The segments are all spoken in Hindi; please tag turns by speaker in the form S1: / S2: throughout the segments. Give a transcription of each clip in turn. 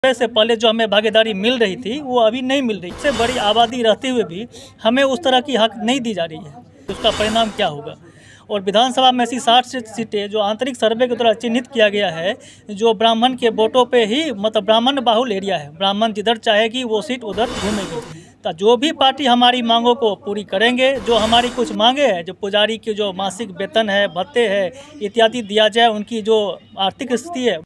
S1: से पहले जो हमें भागीदारी मिल रही थी वो अभी नहीं मिल रही। इससे बड़ी आबादी रहते हुए भी हमें उस तरह की हक नहीं दी जा रही है। उसका परिणाम क्या होगा? और विधानसभा में ऐसी 60 सीटें जो आंतरिक सर्वे के द्वारा चिन्हित किया गया है, जो ब्राह्मण के वोटों पे ही मतलब ब्राह्मण बाहुल एरिया है, ब्राह्मण जिधर चाहेगी वो सीट उधर घूमेगी। तो जो भी पार्टी हमारी मांगों को पूरी करेंगे, जो हमारी कुछ मांगे हैं, जो पुजारी की जो मासिक वेतन है, भत्ते है इत्यादि दिया जाए, उनकी जो आर्थिक स्थिति है।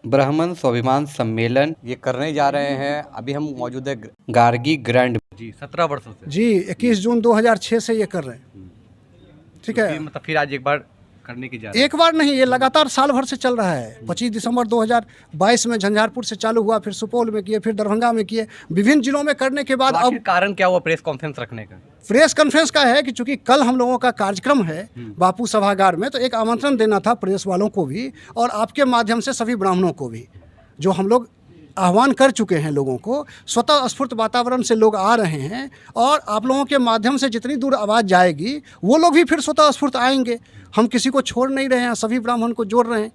S2: ब्राह्मण स्वाभिमान सम्मेलन ये करने जा रहे हैं। अभी हम मौजूद है गार्गी ग्रैंड जी 17 वर्षों से
S3: जी 21 जून 2006 से ये कर रहे हैं। ठीक है,
S2: मतलब फिर आज एक बार करने की जा रहे हैं।
S3: एक बार नहीं, ये लगातार साल भर से चल रहा है। 25 दिसंबर 2022 में झंझारपुर से चालू हुआ, फिर सुपौल में किए, फिर दरभंगा में किए, विभिन्न जिलों में करने के बाद
S2: तो
S3: अब
S2: कारण क्या हुआ प्रेस कॉन्फ्रेंस रखने का?
S3: प्रेस कॉन्फ्रेंस का है कि चूंकि कल हम लोगों का कार्यक्रम है बापू सभागार में, तो एक आमंत्रण देना था प्रेस वालों को भी और आपके माध्यम से सभी ब्राह्मणों को भी, जो हम लोग आह्वान कर चुके हैं लोगों को। स्वतः स्फूर्त वातावरण से लोग आ रहे हैं और आप लोगों के माध्यम से जितनी दूर आवाज़ जाएगी वो लोग भी फिर स्वतः स्फूर्त आएंगे। हम किसी को छोड़ नहीं रहे हैं, सभी ब्राह्मण को जोड़ रहे हैं।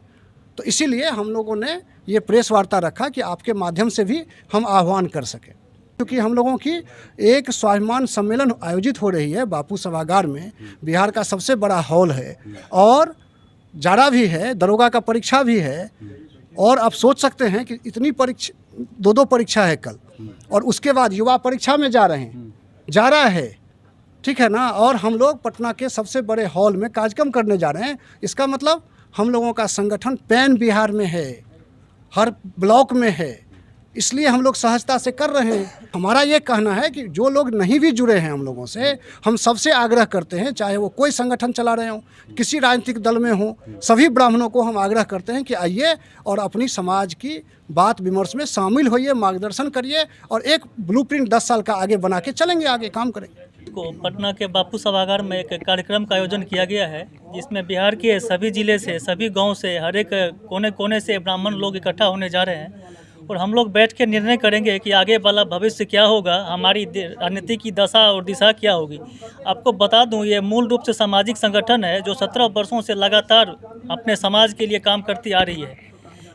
S3: तो इसीलिए हम लोगों ने ये प्रेस वार्ता रखा कि आपके माध्यम से भी हम आह्वान कर सकें, क्योंकि हम लोगों की एक स्वाभिमान सम्मेलन आयोजित हो रही है बापू सभागार में। बिहार का सबसे बड़ा हॉल है और जाड़ा भी है, दरोगा का परीक्षा भी है, और आप सोच सकते हैं कि इतनी परीक्षा, दो परीक्षा है कल, और उसके बाद युवा परीक्षा में जा रहा है, ठीक है ना। और हम लोग पटना के सबसे बड़े हॉल में कार्यक्रम करने जा रहे हैं। इसका मतलब हम लोगों का संगठन पैन बिहार में है, हर ब्लॉक में है, इसलिए हम लोग सहजता से कर रहे हैं। हमारा ये कहना है कि जो लोग नहीं भी जुड़े हैं हम लोगों से, हम सबसे आग्रह करते हैं, चाहे वो कोई संगठन चला रहे हों, किसी राजनीतिक दल में हों, सभी ब्राह्मणों को हम आग्रह करते हैं कि आइए और अपनी समाज की बात विमर्श में शामिल होइए, मार्गदर्शन करिए और एक ब्लूप्रिंट 10 साल का आगे बना के चलेंगे, आगे काम करेंगे।
S1: को पटना के बापू सभागार में एक कार्यक्रम का आयोजन किया गया है, जिसमें बिहार के सभी जिले से, सभी गांव से, हर एक कोने कोने से ब्राह्मण लोग इकट्ठा होने जा रहे हैं और हम लोग बैठ के निर्णय करेंगे कि आगे वाला भविष्य क्या होगा, हमारी राजनीति की दशा और दिशा क्या होगी। आपको बता दूं, ये मूल रूप से सामाजिक संगठन है जो 17 वर्षों से लगातार अपने समाज के लिए काम करती आ रही है।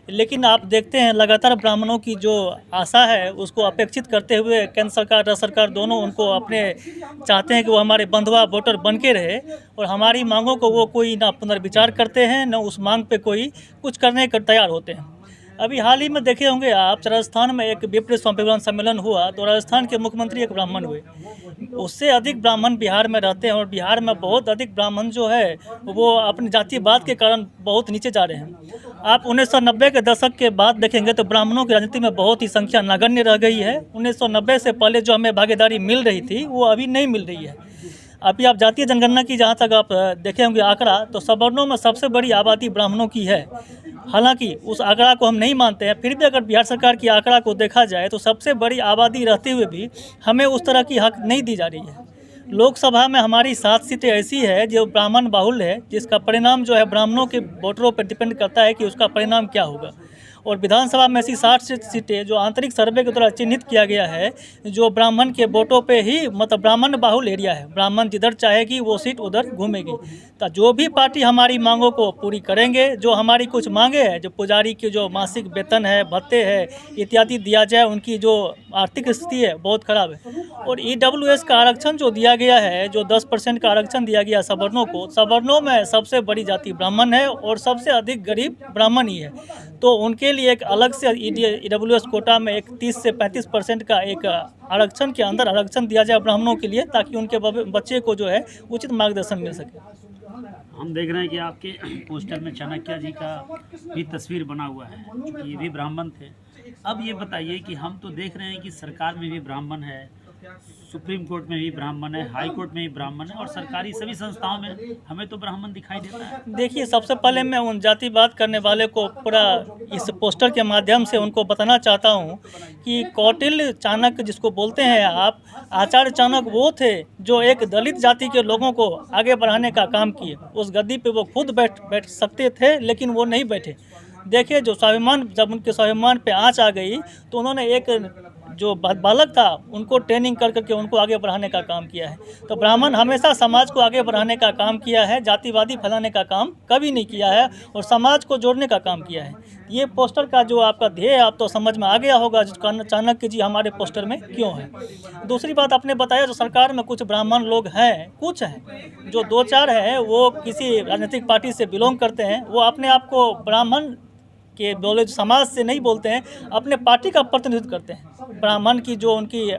S1: लेकिन आप देखते हैं लगातार ब्राह्मणों की जो आशा है उसको अपेक्षित करते हुए केंद्र सरकार, राज्य सरकार दोनों उनको अपने चाहते हैं कि वो हमारे बंधुआ वोटर बन के रहे, और हमारी मांगों को वो कोई ना पुनर्विचार करते हैं, न उस मांग पे कोई कुछ करने को तैयार होते हैं। अभी हाल ही में देखे होंगे आप, राजस्थान में एक विप्र स्वाभिमान सम्मेलन हुआ तो राजस्थान के मुख्यमंत्री एक ब्राह्मण हुए। उससे अधिक ब्राह्मण बिहार में रहते हैं और बिहार में बहुत अधिक ब्राह्मण जो है वो अपनी जातिवाद के कारण बहुत नीचे जा रहे हैं। आप 1990 के दशक के बाद देखेंगे तो ब्राह्मणों की राजनीति में बहुत ही संख्या नगण्य रह गई है। 1990 से पहले जो हमें भागीदारी मिल रही थी वो अभी नहीं मिल रही है। अभी आप जातीय जनगणना की जहाँ तक आप देखे होंगे आंकड़ा, तो सवर्णों में सबसे बड़ी आबादी ब्राह्मणों की है। हालांकि उस आंकड़ा को हम नहीं मानते हैं, फिर भी अगर बिहार सरकार की आंकड़ा को देखा जाए तो सबसे बड़ी आबादी रहते हुए भी हमें उस तरह की हक नहीं दी जा रही है। लोकसभा में हमारी 7 सीटें ऐसी है जो ब्राह्मण बाहुल है, जिसका परिणाम जो है ब्राह्मणों के वोटरों पर डिपेंड करता है कि उसका परिणाम क्या होगा। और विधानसभा में ऐसी 60 सीटें जो आंतरिक सर्वे के द्वारा चिन्हित किया गया है, जो ब्राह्मण के वोटों पे ही मतलब ब्राह्मण बाहुल एरिया है, ब्राह्मण जिधर चाहेगी वो सीट उधर घूमेगी। तो जो भी पार्टी हमारी मांगों को पूरी करेंगे, जो हमारी कुछ मांगे हैं, जो पुजारी की जो मासिक वेतन है, भत्ते है इत्यादि दिया जाए, उनकी जो आर्थिक स्थिति है बहुत खराब है। और EWS का आरक्षण जो दिया गया है, जो 10% का आरक्षण दिया गया सवर्णों को, सवर्णों में सबसे बड़ी जाति ब्राह्मण है और सबसे अधिक गरीब ब्राह्मण ही है। तो उनके लिए एक अलग से EWS कोटा में एक 30 से 35% का एक आरक्षण के अंदर आरक्षण दिया जाए ब्राह्मणों के लिए, ताकि उनके बच्चे को जो है उचित मार्गदर्शन मिल सके।
S4: हम देख रहे हैं कि आपके पोस्टर में चाणक्य जी का भी तस्वीर बना हुआ है, क्योंकि ये भी ब्राह्मण थे। अब ये बताइए कि हम तो देख रहे हैं कि सरकार में भी ब्राह्मण है, सुप्रीम कोर्ट में भी ब्राह्मण है, हाई कोर्ट में भी ब्राह्मण है और सरकारी सभी संस्थाओं में हमें तो ब्राह्मण दिखाई देता है। देखिए,
S1: सबसे पहले मैं उन जातिवाद करने वाले को पूरा इस पोस्टर के माध्यम से उनको बताना चाहता हूँ कि कौटिल्य चाणक्य जिसको बोलते हैं आप, आचार्य चाणक्य वो थे जो एक दलित जाति के लोगों को आगे बढ़ाने का काम किए। उस गद्दी पे वो खुद बैठ सकते थे, लेकिन वो नहीं बैठे। देखिए, जो स्वाभिमान, जब उनके स्वाभिमान पे आँच आ गई तो उन्होंने एक जो बालक था उनको ट्रेनिंग कर करके उनको आगे बढ़ाने का काम किया है। तो ब्राह्मण हमेशा समाज को आगे बढ़ाने का काम किया है, जातिवादी फैलाने का काम कभी नहीं किया है और समाज को जोड़ने का काम किया है। ये पोस्टर का जो आपका ध्येय आप तो समझ में आ गया होगा चाणक्य जी हमारे पोस्टर में क्यों है। दूसरी बात आपने बताया जो सरकार में कुछ ब्राह्मण लोग हैं, कुछ हैं जो 2-4 हैं, वो किसी राजनीतिक पार्टी से बिलोंग करते हैं, वो अपने आप को ब्राह्मण के बोले समाज से नहीं बोलते हैं, अपने पार्टी का प्रतिनिधित्व करते हैं। ब्राह्मण की जो उनकी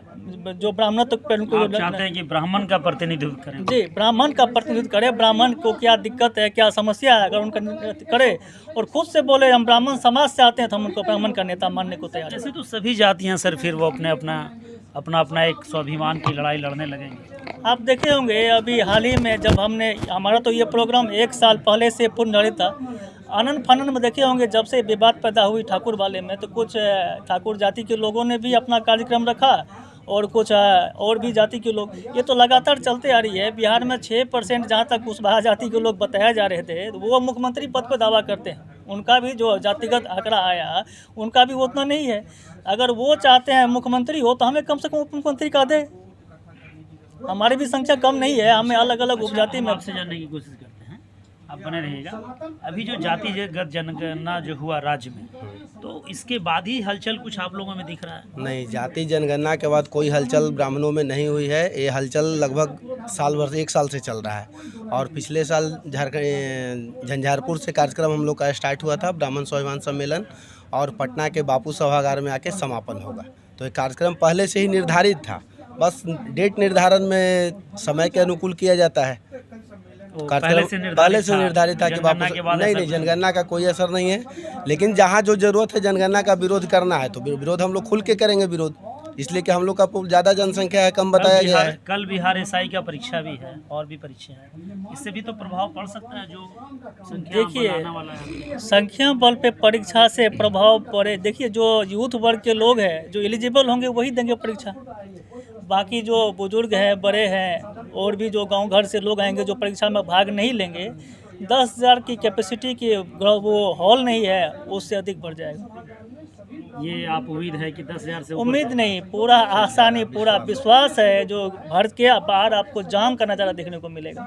S1: जो ब्राह्मणत्व पर उनको
S4: आप चाहते हैं कि ब्राह्मण का प्रतिनिधित्व करें?
S1: जी, ब्राह्मण का प्रतिनिधित्व करे, ब्राह्मण को क्या दिक्कत है, क्या समस्या है, अगर उनका करे और खुद से बोले हम ब्राह्मण समाज से आते हैं तो हम उनको ब्राह्मण का नेता मानने को तैयार हैं।
S4: ऐसे तो सभी जातियाँ सर फिर वो अपना एक स्वाभिमान की लड़ाई लड़ने लगेंगे।
S1: आप देखे होंगे अभी हाल ही में जब हमारा तो ये प्रोग्राम 1 साल पहले से पूर्ण निर्धारित था। आनंद फानन में देखे होंगे जब से विवाद पैदा हुई ठाकुर वाले में, तो कुछ ठाकुर जाति के लोगों ने भी अपना कार्यक्रम रखा और कुछ और भी जाति के लोग, ये तो लगातार चलते आ रही है। बिहार में 6% जहाँ तक कुशवाहा जाति के लोग बताया जा रहे थे, तो वो मुख्यमंत्री पद पर दावा करते हैं। उनका भी जो जातिगत आंकड़ा आया उनका भी उतना नहीं है। अगर वो चाहते हैं मुख्यमंत्री हो तो हमें कम से कम उप मुख्यमंत्री का दे। हमारी भी संख्या कम नहीं है, हमें अलग अलग उपजाति में
S4: आपसे जानने की कोशिश करते हैं, आप बने रहिएगा। अभी जो जातिगत जनगणना जो हुआ राज्य में, तो इसके बाद ही हलचल कुछ आप लोगों में दिख रहा है?
S5: नहीं, जाति जनगणना के बाद कोई हलचल ब्राह्मणों में नहीं हुई है। ये हलचल लगभग साल भर से 1 साल से चल रहा है और पिछले साल झंझारपुर से कार्यक्रम हम लोग का स्टार्ट हुआ था, ब्राह्मण स्वाभिमान सम्मेलन, और पटना के बापू सभागार में आके समापन होगा। तो ये कार्यक्रम पहले से ही निर्धारित था, बस डेट निर्धारण में समय के अनुकूल किया जाता है।
S4: पहले से निर्धारित
S5: था कि बापू नहीं, जनगणना का कोई असर नहीं है, लेकिन जहाँ जो जरूरत है जनगणना का विरोध करना है तो विरोध हम लोग खुल के करेंगे विरोध, इसलिए कि हम लोग का ज़्यादा जनसंख्या है, कम बताया गया है।
S4: कल बिहार एसआई का परीक्षा भी है और भी परीक्षा है, इससे भी तो प्रभाव पड़ सकता है जो संख्या बढ़ाने वाला है।
S1: संख्या बल पे परीक्षा से प्रभाव पड़े, देखिए जो यूथ वर्ग के लोग हैं जो एलिजिबल होंगे वही देंगे परीक्षा। बाकी जो बुजुर्ग हैं, बड़े हैं और भी जो गांव घर से लोग आएंगे जो परीक्षा में भाग नहीं लेंगे, 10,000 की कैपेसिटी की वो हॉल नहीं है, उससे अधिक बढ़ जाएगा।
S4: ये आप उम्मीद है कि 10,000 से
S1: उम्मीद नहीं, पूरा आसानी, पूरा विश्वास है जो भर के बाहर आपको जाम का नज़ारा देखने को मिलेगा।